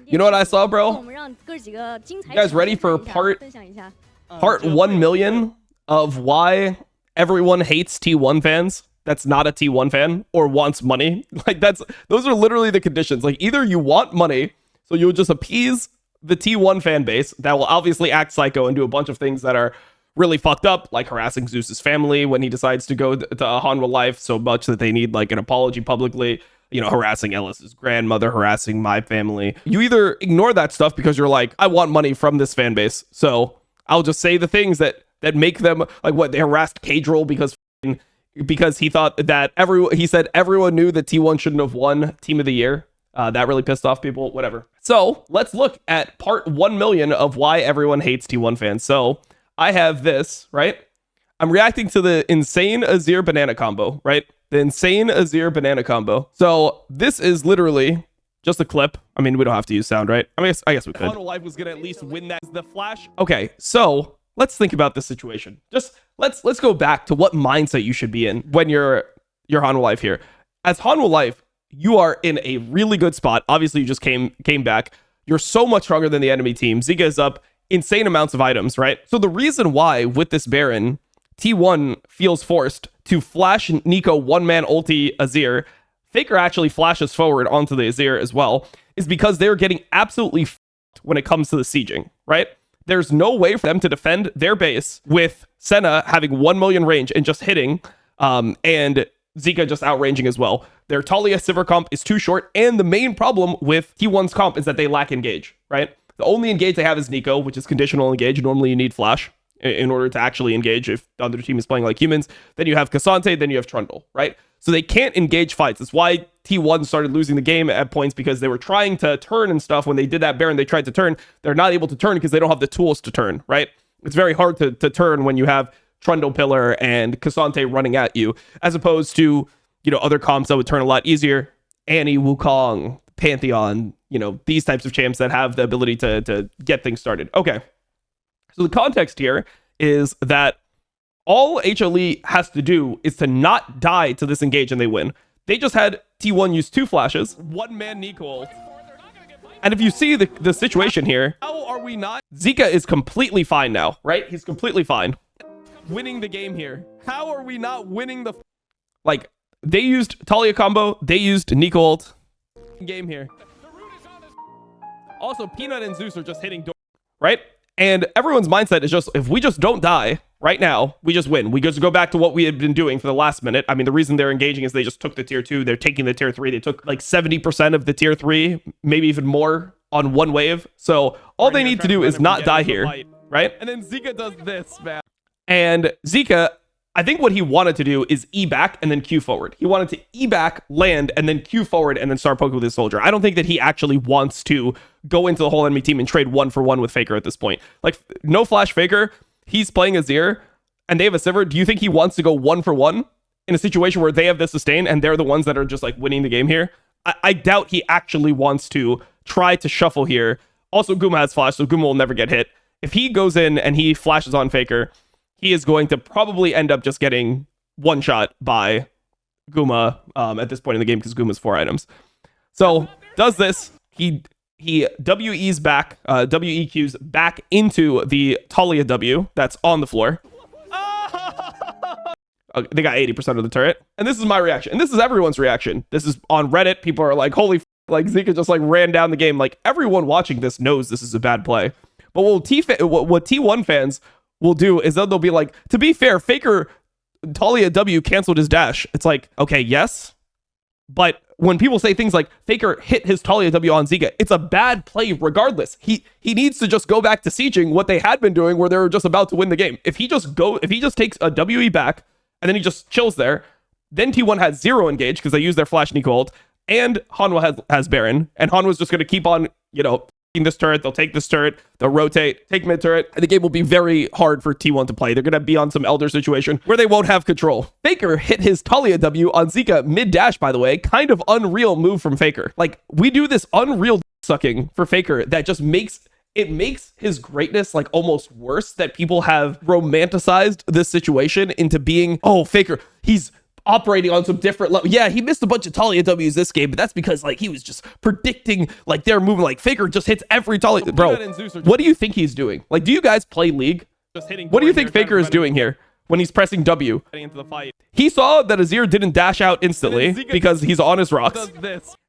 You know what I saw, bro? You guys ready for part 1 million of why everyone hates T1 fans? That's not a T1 fan or wants money. Like those are literally the conditions. Like either you want money, so you'll just appease the T1 fan base that will obviously act psycho and do a bunch of things that are really fucked up, like harassing Zeus's family when he decides to go to Hanwha Life so much that they need like an apology publicly. You know, harassing Ellis's grandmother, harassing my family. You either ignore that stuff because you're like, I want money from this fan base, so I'll just say the things that make them like what they harassed Cadril because he thought that he said everyone knew that T1 shouldn't have won Team of the Year. That really pissed off people. Whatever. So let's look at part 1 million of why everyone hates T1 fans. So I have this, right? I'm reacting to the insane Azir banana combo, right? The insane Azir banana combo. So this is literally just a clip. I mean, we don't have to use sound, right? I guess we could. Life was gonna at least win that. The flash. Okay, so let's think about this situation. Just let's go back to what mindset you should be in when you're Hanwha Life here. As Hanwha Life, you are in a really good spot. Obviously, you just came back. You're so much stronger than the enemy team. Zika is up insane amounts of items, right? So the reason why with this Baron, T1 feels forced to flash Nico one-man ulti Azir, Faker actually flashes forward onto the Azir as well, is because they're getting absolutely f***ed when it comes to the sieging, right? There's no way for them to defend their base with Senna having 1 million range and just hitting, and Zika just outranging as well. Their Talia Sivir comp is too short, and the main problem with T1's comp is that they lack engage, right? The only engage they have is Nico, which is conditional engage. Normally you need flash in order to actually engage if the other team is playing like humans. Then you have Cassante, then you have Trundle, right? So they can't engage fights. That's why T1 started losing the game at points, because they were trying to turn and stuff. When they did that Baron, they tried to turn. They're not able to turn because they don't have the tools to turn, right? It's very hard to turn when you have Trundle Pillar and Cassante running at you, as opposed to, you know, other comps that would turn a lot easier. Annie, Wukong, Pantheon, you know, these types of champs that have the ability to get things started. Okay. So the context here is that all HLE has to do is to not die to this engage and they win. They just had T1 use 2 flashes, 1-man Nico. And if you see the situation here, how are we not? Zika is completely fine now, right? He's completely fine. Winning the game here. How are we not winning the... Like, they used Talia combo, they used Nico ult. Game here. Also, Peanut and Zeus are just hitting door, right? And everyone's mindset is just, if we just don't die right now, we just win. We just go back to what we had been doing for the last minute. I mean, the reason they're engaging is they just took the tier 2. They're taking the tier 3. They took like 70% of the tier 3, maybe even more on one wave. So all they need to do is not die here, right? And then Zika does this, man. And Zika, I think what he wanted to do is E back and then Q forward. He wanted to E back, land, and then Q forward and then start poking with his soldier. I don't think that he actually wants to go into the whole enemy team and trade 1-for-1 with Faker at this point. Like, no flash Faker. He's playing Azir and they have a Sivir. Do you think he wants to go 1-for-1 in a situation where they have the sustain and they're the ones that are just like winning the game here? I doubt he actually wants to try to shuffle here. Also, Guma has flash, so Guma will never get hit. If he goes in and he flashes on Faker, he is going to probably end up just getting one shot by Guma at this point in the game, because Guma's 4 items. So does this. He WEs back, WEQs back into the Talia W that's on the floor. They got 80% of the turret. And this is my reaction. And this is everyone's reaction. This is on Reddit. People are like, holy f***, like Zika just like ran down the game. Like, everyone watching this knows this is a bad play. But what T1 fans will do is they'll be like, to be fair, Faker Talia W canceled his dash. It's like, okay, yes. But when people say things like Faker hit his Talia W on Zika, it's a bad play regardless. He needs to just go back to sieging what they had been doing, where they were just about to win the game. If he just takes a WE back and then he just chills there, then T1 has 0 engage because they use their flash Nico ult, and Hanwha has Baron, and Hanwha's just going to keep on, you know, this turret. They'll take this turret, they'll rotate, take mid turret, and the game will be very hard for T1 to play. They're going to be on some Elder situation where they won't have control. Faker hit his Talia W on Zika mid dash, by the way. Kind of unreal move from Faker. Like, we do this unreal sucking for Faker that just makes his greatness like almost worse, that people have romanticized this situation into being, oh, Faker, he's operating on some different level. Yeah, he missed a bunch of Talia W's this game, but that's because like he was just predicting like they're moving. Like Faker just hits every Talia. Bro, what do you think he's doing? Like, do you guys play League? What do you think Faker is doing here when he's pressing W? Into the fight. He saw that Azir didn't dash out instantly because he's on his rocks.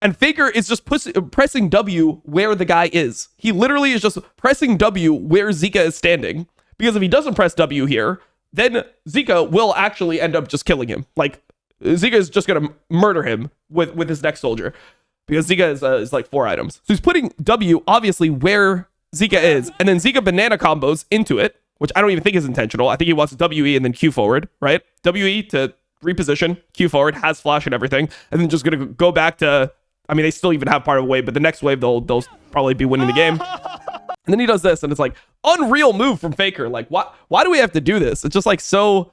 And Faker is just pressing W where the guy is. He literally is just pressing W where Zika is standing. Because if he doesn't press W here, then Zika will actually end up just killing him. Like, Zika is just going to murder him with his next soldier. Because Zika is like 4 items. So he's putting W, obviously, where Zika is. And then Zika banana combos into it, which I don't even think is intentional. I think he wants WE and then Q forward, right? WE to reposition, Q forward, has flash and everything. And then just going to go back to... I mean, they still even have part of a wave, but the next wave, they'll probably be winning the game. And then he does this, and it's like, unreal move from Faker. Like, why do we have to do this? It's just like so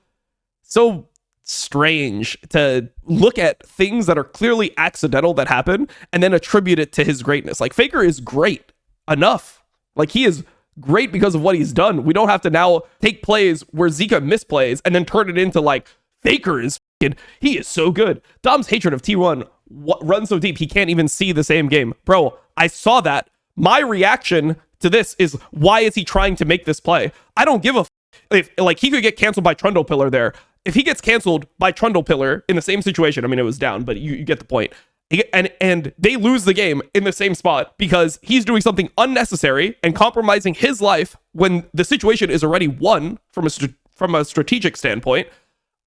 strange to look at things that are clearly accidental that happen and then attribute it to his greatness. Like, Faker is great enough. Like, he is great because of what he's done. We don't have to now take plays where Zika misplays and then turn it into like, Faker is he is so good. Dom's hatred of T1 runs so deep he can't even see the same game. Bro, I saw that. My reaction to this is, why is he trying to make this play? I don't give a if like he could get canceled by Trundle Pillar there. If he gets canceled by Trundle Pillar in the same situation, I mean, it was down, but you get the point. And they lose the game in the same spot because he's doing something unnecessary and compromising his life when the situation is already won from a strategic standpoint.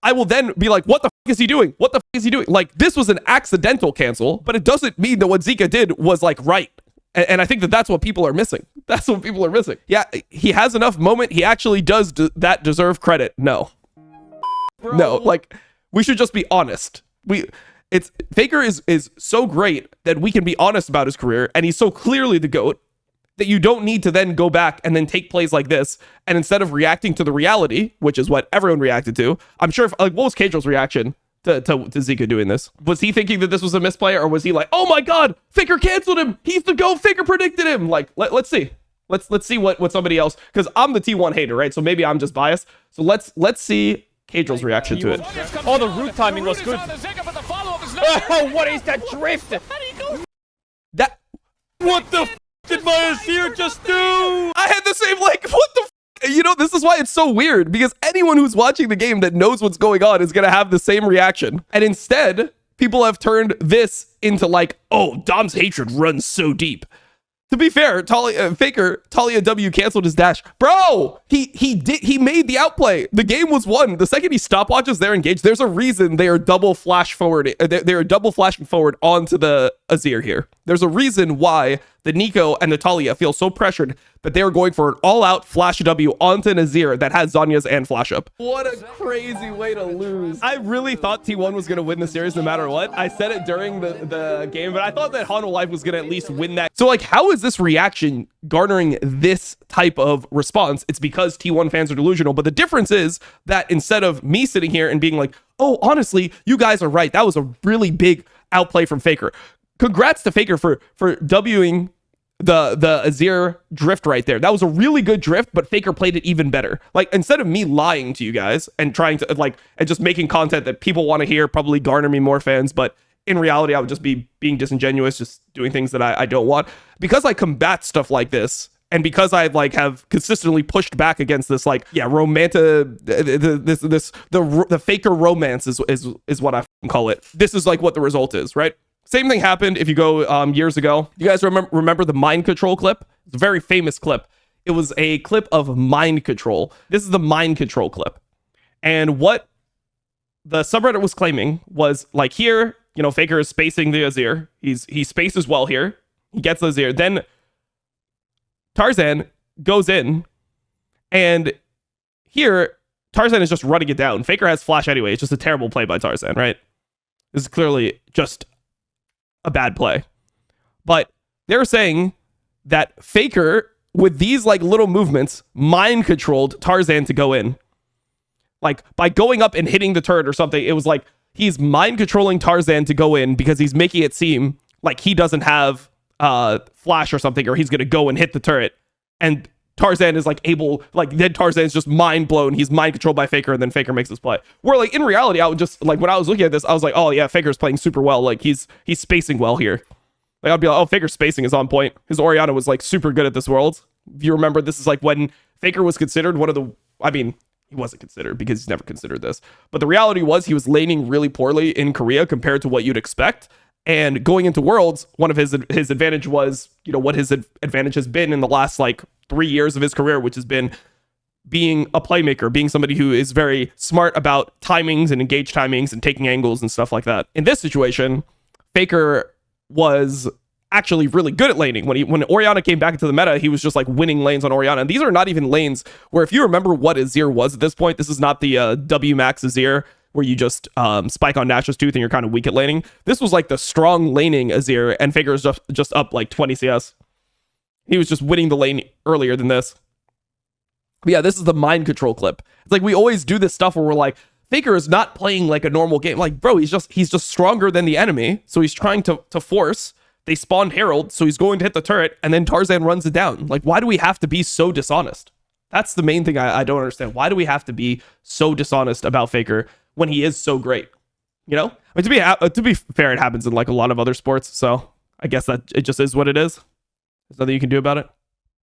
I will then be like, what the f is he doing? What the f is he doing? Like, this was an accidental cancel, but it doesn't mean that what Zika did was like right. And I think that that's what people are missing. That's what people are missing. Yeah, he has enough moment. He actually does that deserve credit. No. Bro. No, like, we should just be honest. Faker is so great that we can be honest about his career, and he's so clearly the GOAT that you don't need to then go back and then take plays like this, and instead of reacting to the reality, which is what everyone reacted to, I'm sure, what was Kadrill's reaction to Zika doing this? Was he thinking that this was a misplay, or was he like, oh my god, Faker canceled him, he's the GOAT, Faker predicted him? Like, let's see. Let's see what somebody else, because I'm the T1 hater, right? So maybe I'm just biased. So let's see Kadrill's reaction to it. Oh, the root timing was good. Oh, what is that drift? What the f did my Azir just do? I had the same, like, what the f? You know, this is why it's so weird, because anyone who's watching the game that knows what's going on is going to have the same reaction. And instead, people have turned this into like, oh, Dom's hatred runs so deep. To be fair, Faker, Talia W canceled his dash. Bro, he made the outplay. The game was won. The second he stopwatches, they're engaged. There's a reason they are double flash forward. They're double flashing forward onto the Azir here. There's a reason why the Nico and the Talia feel so pressured that they're going for an all-out flash W onto an Azir that has Zhonya's and flash up. What a crazy way to lose. I really thought T1 was going to win the series no matter what. I said it during the game, but I thought that Hono Life was going to at least win that. So, like, how is this reaction garnering this type of response? It's because T1 fans are delusional, but the difference is that instead of me sitting here and being like, oh, honestly, you guys are right, that was a really big outplay from Faker. Congrats to Faker for Wing the Azir drift right there. That was a really good drift, but Faker played it even better. Like, instead of me lying to you guys and trying to like, and just making content that people want to hear, probably garner me more fans, but in reality, I would just be being disingenuous, just doing things that I don't want. Because I combat stuff like this, and because I like have consistently pushed back against this, like, yeah, the Faker romance is what I call it. This is like what the result is, right? Same thing happened if you go years ago. You guys remember the mind control clip? It's a very famous clip. It was a clip of mind control. This is the mind control clip. And what the subreddit was claiming was, like, here, you know, Faker is spacing the Azir. He spaces well here. He gets the Azir. Then Tarzan goes in, and here Tarzan is just running it down. Faker has flash anyway. It's just a terrible play by Tarzan, right? This is clearly just a bad play. But they're saying that Faker, with these like little movements, mind controlled Tarzan to go in. Like, by going up and hitting the turret or something, it was like he's mind controlling Tarzan to go in because he's making it seem like he doesn't have flash or something, or he's gonna go and hit the turret. And Tarzan is like able, like then Tarzan's just mind blown. He's mind controlled by Faker, and then Faker makes his play. Where like in reality, I would just like when I was looking at this, I was like, oh yeah, Faker's playing super well. Like he's spacing well here. Like I'd be like, oh, Faker's spacing is on point. His Orianna was like super good at this Worlds. If you remember, this is like when Faker was considered one of the, I mean, he wasn't considered because he's never considered this. But the reality was he was laning really poorly in Korea compared to what you'd expect. And going into Worlds, one of his advantage was, you know, what his advantage has been in the last like 3 years of his career, which has been being a playmaker, being somebody who is very smart about timings and engage timings and taking angles and stuff like that. In this situation, Faker was actually really good at laning. When Orianna came back into the meta, he was just like winning lanes on Orianna. And these are not even lanes where, if you remember what Azir was at this point, this is not the W max Azir where you just spike on Nash's Tooth and you're kind of weak at laning. This was like the strong laning Azir, and Faker is just up like 20 CS. He was just winning the lane earlier than this. But yeah, this is the mind control clip. It's like we always do this stuff where we're like, Faker is not playing like a normal game. Like, bro, he's just stronger than the enemy, so he's trying to force. They spawned Herald, so he's going to hit the turret, and then Tarzan runs it down. Like, why do we have to be so dishonest? That's the main thing I don't understand. Why do we have to be so dishonest about Faker when he is so great? You know? I mean, to be fair, it happens in like a lot of other sports, so I guess that it just is what it is. There's nothing you can do about it.